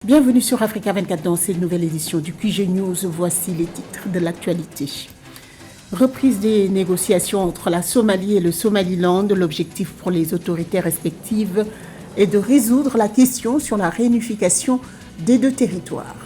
Bienvenue sur Africa 24 dans cette nouvelle édition du QG News. Voici les titres de l'actualité. Reprise des négociations entre la Somalie et le Somaliland. L'objectif pour les autorités respectives est de résoudre la question sur la réunification des deux territoires.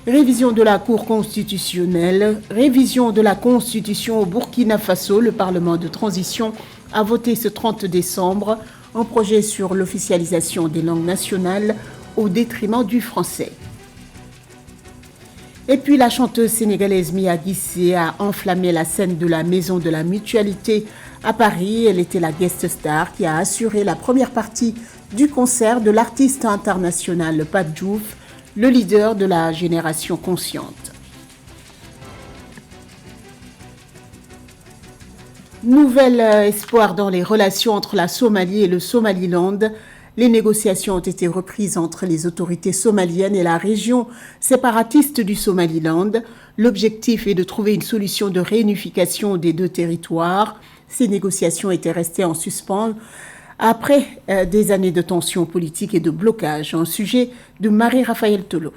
Révision de la Cour constitutionnelle. Révision de la Constitution au Burkina Faso. Le Parlement de transition a voté ce 30 décembre un projet sur l'officialisation des langues nationales au détriment du français. Et puis la chanteuse sénégalaise Mia Guissé a enflammé la scène de la Maison de la Mutualité à Paris. Elle était la guest star qui a assuré la première partie du concert de l'artiste international Pape Diouf, le leader de la génération consciente. Nouvel espoir dans les relations entre la Somalie et le Somaliland. Les négociations ont été reprises entre les autorités somaliennes et la région séparatiste du Somaliland. L'objectif est de trouver une solution de réunification des deux territoires. Ces négociations étaient restées en suspens après des années de tensions politiques et de blocage. Un sujet de Marie-Raphaël Tolo.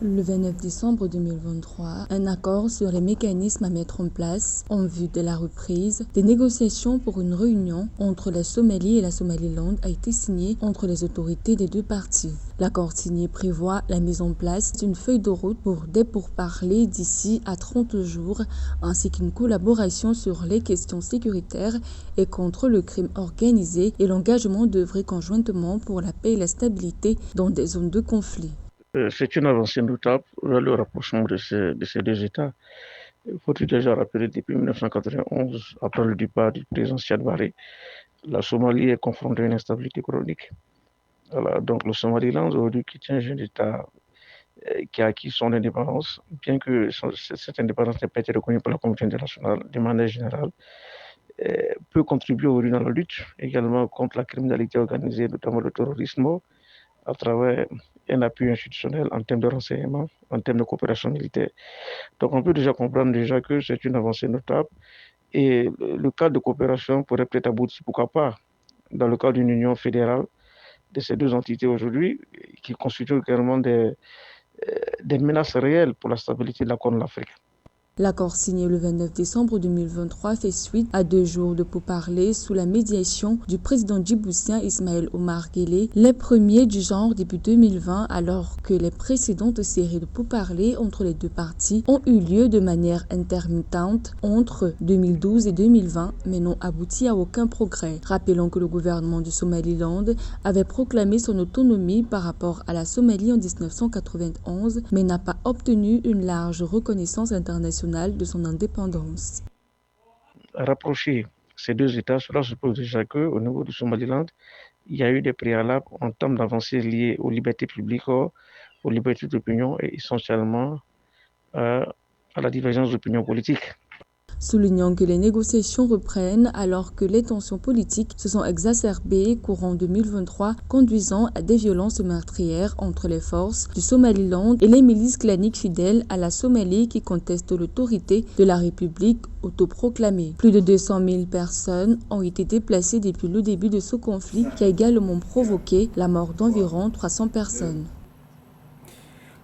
Le 29 décembre 2023, un accord sur les mécanismes à mettre en place en vue de la reprise des négociations pour une réunion entre la Somalie et la Somaliland a été signé entre les autorités des deux parties. L'accord signé prévoit la mise en place d'une feuille de route pour des pourparlers d'ici à 30 jours, ainsi qu'une collaboration sur les questions sécuritaires et contre le crime organisé et l'engagement d'œuvrer conjointement pour la paix et la stabilité dans des zones de conflit. C'est une avancée notable vers le rapprochement de ces deux États. Il faut déjà rappeler, depuis 1991, après le départ du président Siad Barre, la Somalie est confrontée à une instabilité chronique. Voilà, donc le Somaliland, aujourd'hui, qui est un jeune État qui a acquis son indépendance, bien que cette indépendance n'ait pas été reconnue par la communauté internationale de manière générale, peut contribuer aujourd'hui dans la lutte également contre la criminalité organisée, notamment le terrorisme, à travers un appui institutionnel en termes de renseignement, en termes de coopération militaire. Donc on peut déjà comprendre que c'est une avancée notable et le cadre de coopération pourrait peut-être aboutir, pourquoi pas, dans le cadre d'une union fédérale de ces deux entités aujourd'hui, qui constituent également des menaces réelles pour la stabilité de la Corne de l'Afrique. L'accord signé le 29 décembre 2023 fait suite à 2 jours de pourparlers sous la médiation du président djiboutien Ismaël Omar Guelleh, les premiers du genre début 2020, alors que les précédentes séries de pourparlers entre les deux parties ont eu lieu de manière intermittente entre 2012 et 2020, mais n'ont abouti à aucun progrès. Rappelons que le gouvernement du Somaliland avait proclamé son autonomie par rapport à la Somalie en 1991, mais n'a pas obtenu une large reconnaissance internationale de son indépendance. Rapprocher ces deux États, cela suppose déjà qu'au niveau du Somaliland, il y a eu des préalables en termes d'avancées liées aux libertés publiques, aux libertés d'opinion et essentiellement à la divergence d'opinion politique. Soulignant que les négociations reprennent alors que les tensions politiques se sont exacerbées courant 2023, conduisant à des violences meurtrières entre les forces du Somaliland et les milices claniques fidèles à la Somalie qui contestent l'autorité de la République autoproclamée. Plus de 200 000 personnes ont été déplacées depuis le début de ce conflit qui a également provoqué la mort d'environ 300 personnes.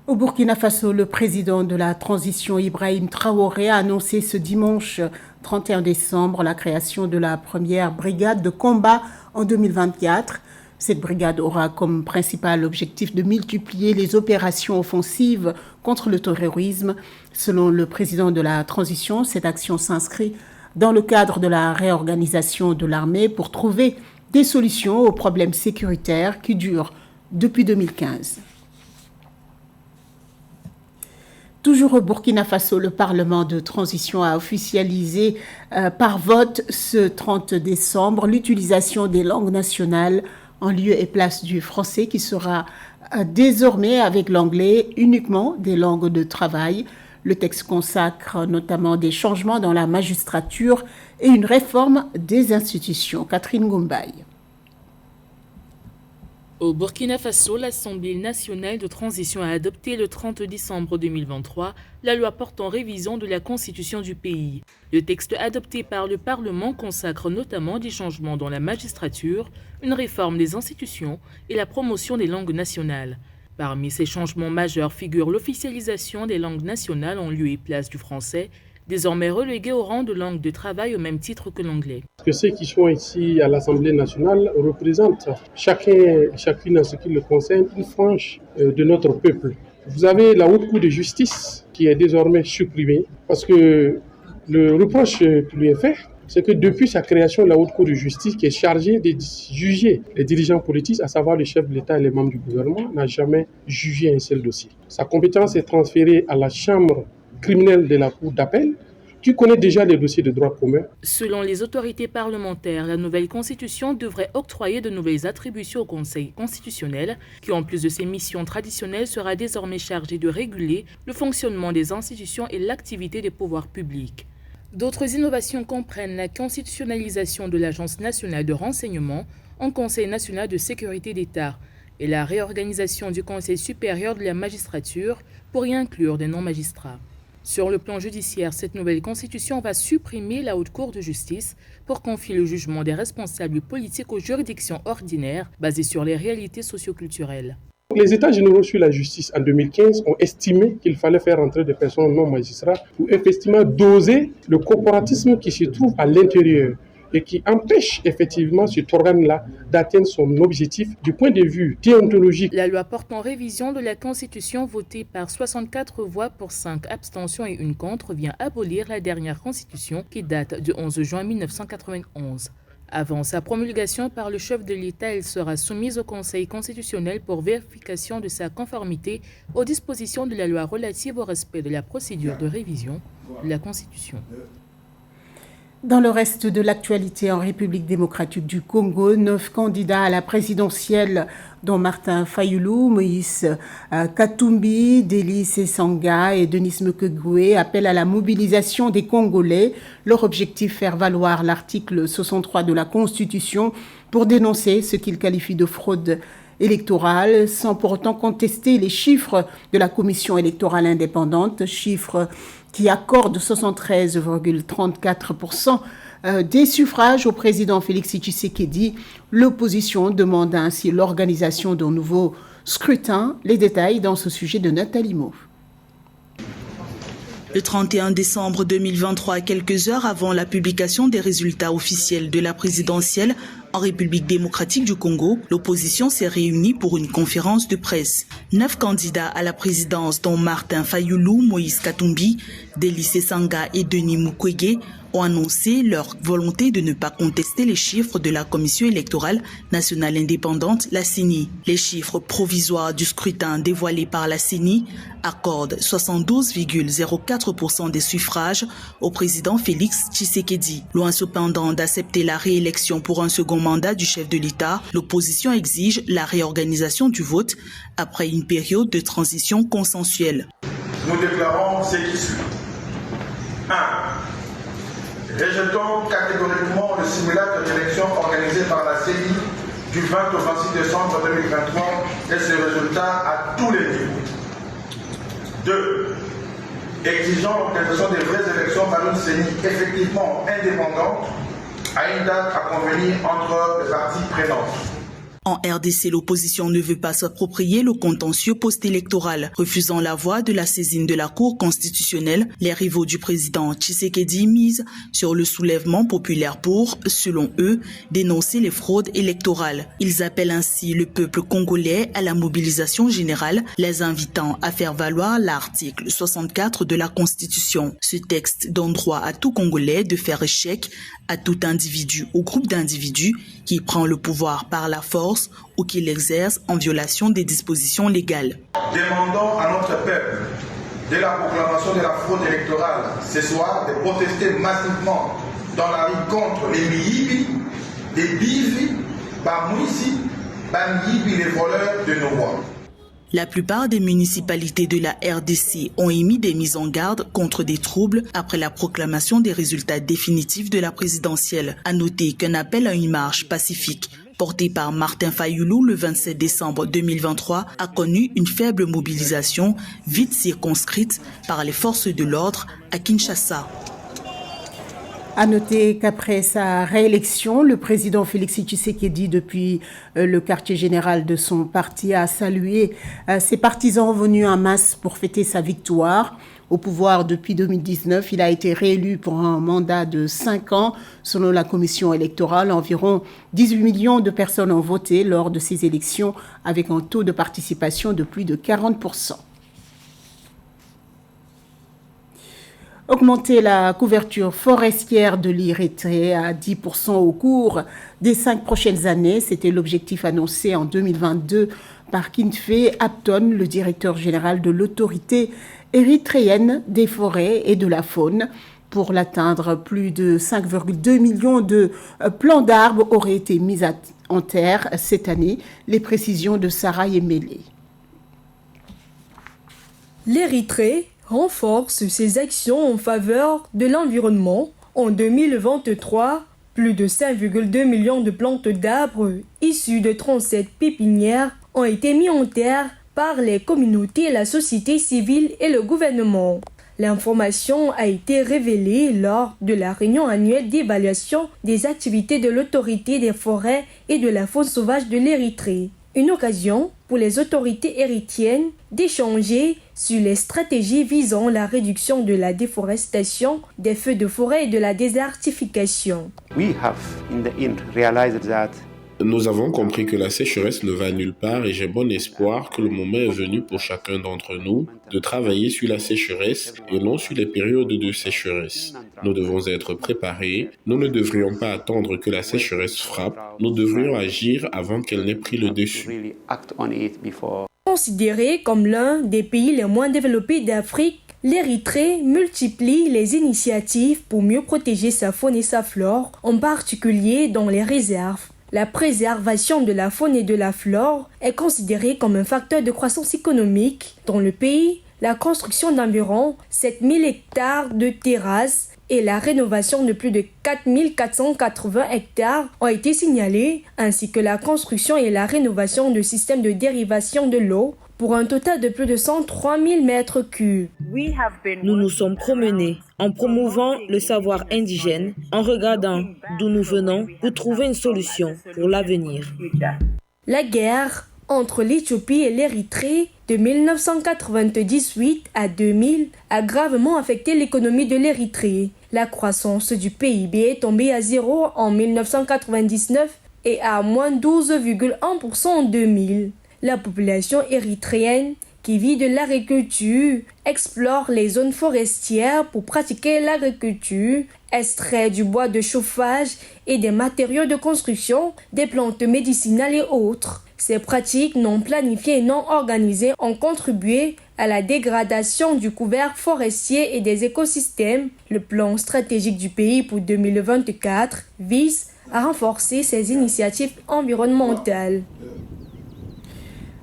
Au Burkina Faso, le président de la transition Ibrahim Traoré a annoncé ce dimanche 31 décembre la création de la première brigade de combat en 2024. Cette brigade aura comme principal objectif de multiplier les opérations offensives contre le terrorisme. Selon le président de la transition, cette action s'inscrit dans le cadre de la réorganisation de l'armée pour trouver des solutions aux problèmes sécuritaires qui durent depuis 2015. Toujours au Burkina Faso, le Parlement de transition a officialisé par vote ce 30 décembre l'utilisation des langues nationales en lieu et place du français qui sera désormais avec l'anglais uniquement des langues de travail. Le texte consacre notamment des changements dans la magistrature et une réforme des institutions. Catherine Goumbay. Au Burkina Faso, l'Assemblée nationale de transition a adopté le 30 décembre 2023 la loi portant révision de la constitution du pays. Le texte adopté par le Parlement consacre notamment des changements dans la magistrature, une réforme des institutions et la promotion des langues nationales. Parmi ces changements majeurs figure l'officialisation des langues nationales en lieu et place du français, désormais relégué au rang de langue de travail au même titre que l'anglais. Que ceux qui sont ici à l'Assemblée nationale représentent chacune en ce qui le concerne une frange de notre peuple. Vous avez la Haute Cour de justice qui est désormais supprimée parce que le reproche qui lui est fait, c'est que depuis sa création, la Haute Cour de justice qui est chargée de juger les dirigeants politiques, à savoir le chef de l'État et les membres du gouvernement, n'a jamais jugé un seul dossier. Sa compétence est transférée à la Chambre criminelle de la Cour d'appel, qui connaît déjà les dossiers de droit commun. Selon les autorités parlementaires, la nouvelle constitution devrait octroyer de nouvelles attributions au Conseil constitutionnel, qui en plus de ses missions traditionnelles sera désormais chargé de réguler le fonctionnement des institutions et l'activité des pouvoirs publics. D'autres innovations comprennent la constitutionnalisation de l'Agence nationale de renseignement en Conseil national de sécurité d'État et la réorganisation du Conseil supérieur de la magistrature pour y inclure des non-magistrats. Sur le plan judiciaire, cette nouvelle constitution va supprimer la Haute Cour de justice pour confier le jugement des responsables politiques aux juridictions ordinaires basées sur les réalités socioculturelles. Les États généraux sur la justice en 2015 ont estimé qu'il fallait faire entrer des personnes non magistrats pour effectivement doser le corporatisme qui se trouve à l'intérieur et qui empêche effectivement cet organe-là d'atteindre son objectif du point de vue déontologique. La loi portant révision de la Constitution votée par 64 voix pour 5 abstentions et 1 contre vient abolir la dernière Constitution qui date du 11 juin 1991. Avant sa promulgation par le chef de l'État, elle sera soumise au Conseil constitutionnel pour vérification de sa conformité aux dispositions de la loi relative au respect de la procédure de révision de la Constitution. Dans le reste de l'actualité en République démocratique du Congo, 9 candidats à la présidentielle, dont Martin Fayulu, Moïse Katumbi, Délice Sanga et Denis Mukwege, appellent à la mobilisation des Congolais. Leur objectif, faire valoir l'article 63 de la Constitution pour dénoncer ce qu'ils qualifient de fraude électorale, sans pour autant contester les chiffres de la Commission électorale indépendante, chiffres qui accorde 73,34% des suffrages au président Félix Tshisekedi. L'opposition demande ainsi l'organisation d'un nouveau scrutin. Les détails dans ce sujet de Nathalie Mauve. Le 31 décembre 2023, quelques heures avant la publication des résultats officiels de la présidentielle en République démocratique du Congo, l'opposition s'est réunie pour une conférence de presse. 9 candidats à la présidence, dont Martin Fayulu, Moïse Katumbi, Délice Sanga et Denis Mukwege, ont annoncé leur volonté de ne pas contester les chiffres de la Commission électorale nationale indépendante, la CENI. Les chiffres provisoires du scrutin dévoilés par la CENI accordent 72,04% des suffrages au président Félix Tshisekedi. Loin cependant d'accepter la réélection pour un second mandat du chef de l'État, l'opposition exige la réorganisation du vote après une période de transition consensuelle. Nous déclarons ce qui suit. 1. Rejetons catégoriquement le simulacre d'élection organisé par la CENI du 20 au 26 décembre 2023 et ses résultats à tous les niveaux. 2. Exigeons l'organisation des vraies élections par une CENI effectivement indépendante à une date à convenir entre les parties prenantes. En RDC, l'opposition ne veut pas s'approprier le contentieux post-électoral. Refusant la voie de la saisine de la Cour constitutionnelle, les rivaux du président Tshisekedi misent sur le soulèvement populaire pour, selon eux, dénoncer les fraudes électorales. Ils appellent ainsi le peuple congolais à la mobilisation générale, les invitant à faire valoir l'article 64 de la Constitution. Ce texte donne droit à tout Congolais de faire échec à tout individu ou groupe d'individus qui prend le pouvoir par la force ou qui l'exerce en violation des dispositions légales. Demandons à notre peuple, dès la proclamation de la fraude électorale ce soir, de protester massivement dans la rue contre les Miyibi, les Bivi, Bamouissi, Banyibi, les voleurs de nos voix. La plupart des municipalités de la RDC ont émis des mises en garde contre des troubles après la proclamation des résultats définitifs de la présidentielle. À noter qu'un appel à une marche pacifique porté par Martin Fayoulou le 27 décembre 2023, a connu une faible mobilisation, vite circonscrite par les forces de l'ordre à Kinshasa. À noter qu'après sa réélection, le président Félix Tshisekedi, depuis le quartier général de son parti, a salué ses partisans venus en masse pour fêter sa victoire. Au pouvoir depuis 2019, il a été réélu pour un mandat de 5 ans. Selon la commission électorale, environ 18 millions de personnes ont voté lors de ces élections avec un taux de participation de plus de 40%. Augmenter la couverture forestière de l'Érythrée à 10% au cours des 5 prochaines années, c'était l'objectif annoncé en 2022 par Kinfé Apton, le directeur général de l'autorité érythréenne des forêts et de la faune. Pour l'atteindre, plus de 5,2 millions de plants d'arbres auraient été mis en terre cette année. Les précisions de Sarah Yemele. L'Érythrée renforce ses actions en faveur de l'environnement. En 2023, plus de 5,2 millions de plantes d'arbres issues de 37 pépinières ont été mis en terre par les communautés, la société civile et le gouvernement. L'information a été révélée lors de la réunion annuelle d'évaluation des activités de l'autorité des forêts et de la faune sauvage de l'Érythrée. Une occasion pour les autorités érythréennes d'échanger sur les stratégies visant la réduction de la déforestation, des feux de forêt et de la désertification. Nous avons compris que la sécheresse ne va nulle part et j'ai bon espoir que le moment est venu pour chacun d'entre nous de travailler sur la sécheresse et non sur les périodes de sécheresse. Nous devons être préparés. Nous ne devrions pas attendre que la sécheresse frappe. Nous devrions agir avant qu'elle n'ait pris le dessus. Considéré comme l'un des pays les moins développés d'Afrique, l'Érythrée multiplie les initiatives pour mieux protéger sa faune et sa flore, en particulier dans les réserves. La préservation de la faune et de la flore est considérée comme un facteur de croissance économique. Dans le pays, la construction d'environ 7000 hectares de terrasses et la rénovation de plus de 4480 hectares ont été signalées, ainsi que la construction et la rénovation de systèmes de dérivation de l'eau pour un total de plus de 103 000 mètres cubes. Nous nous sommes promenés en promouvant le savoir indigène, en regardant d'où nous venons pour trouver une solution pour l'avenir. La guerre entre l'Éthiopie et l'Érythrée de 1998 à 2000 a gravement affecté l'économie de l'Érythrée. La croissance du PIB est tombée à 0 en 1999 et à moins 12,1% en 2000. La population érythréenne qui vit de l'agriculture explore les zones forestières pour pratiquer l'agriculture, extrait du bois de chauffage et des matériaux de construction, des plantes médicinales et autres. Ces pratiques non planifiées et non organisées ont contribué à la dégradation du couvert forestier et des écosystèmes. Le plan stratégique du pays pour 2024 vise à renforcer ces initiatives environnementales.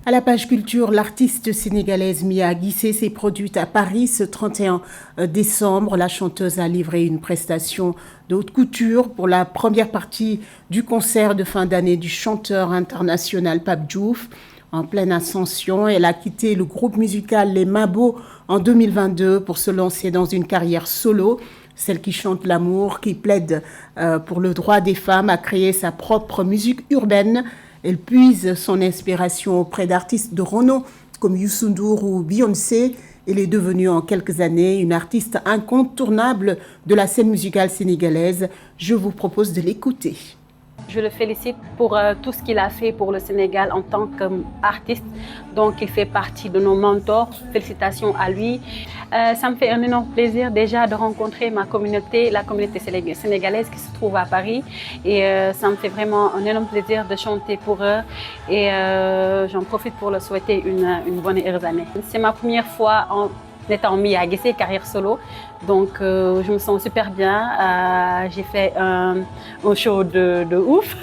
À la page culture, l'artiste sénégalaise Mia Guissé s'est produite à Paris ce 31 décembre. La chanteuse a livré une prestation de haute couture pour la première partie du concert de fin d'année du chanteur international Pape Diouf. En pleine ascension, elle a quitté le groupe musical Les Mabo en 2022 pour se lancer dans une carrière solo. Celle qui chante l'amour, qui plaide pour le droit des femmes, a créé sa propre musique urbaine. Elle puise son inspiration auprès d'artistes de renom comme Youssou N'Dour ou Beyoncé. Elle est devenue en quelques années une artiste incontournable de la scène musicale sénégalaise. Je vous propose de l'écouter. Je le félicite pour tout ce qu'il a fait pour le Sénégal en tant qu'artiste. Donc, il fait partie de nos mentors. Félicitations à lui. Ça me fait un énorme plaisir déjà de rencontrer ma communauté, la communauté sénégalaise qui se trouve à Paris. Et ça me fait vraiment un énorme plaisir de chanter pour eux. Et j'en profite pour leur souhaiter une bonne et heureuse année. C'est ma première fois en étant Mia Guissé, carrière solo. Donc, je me sens super bien. J'ai fait un show de ouf.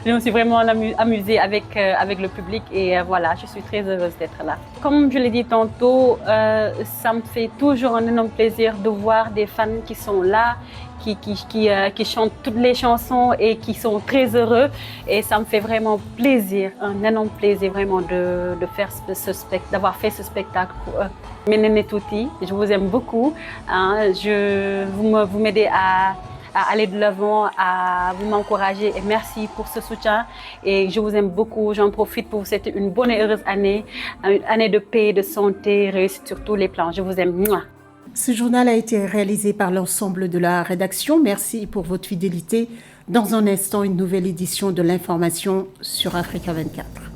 Je me suis vraiment amusée avec le public et voilà, je suis très heureuse d'être là. Comme je l'ai dit tantôt, ça me fait toujours un énorme plaisir de voir des fans qui sont là, qui chantent toutes les chansons et qui sont très heureux. Et ça me fait vraiment plaisir, un énorme plaisir vraiment de faire d'avoir fait ce spectacle pour eux. Ménéné Touti, je vous aime beaucoup. Vous m'aidez à aller de l'avant, à vous m'encourager et merci pour ce soutien. Et je vous aime beaucoup. J'en profite pour vous souhaiter une bonne et heureuse année, une année de paix, de santé, réussite sur tous les plans. Je vous aime. Mouah. Ce journal a été réalisé par l'ensemble de la rédaction. Merci pour votre fidélité. Dans un instant, une nouvelle édition de l'information sur Africa 24.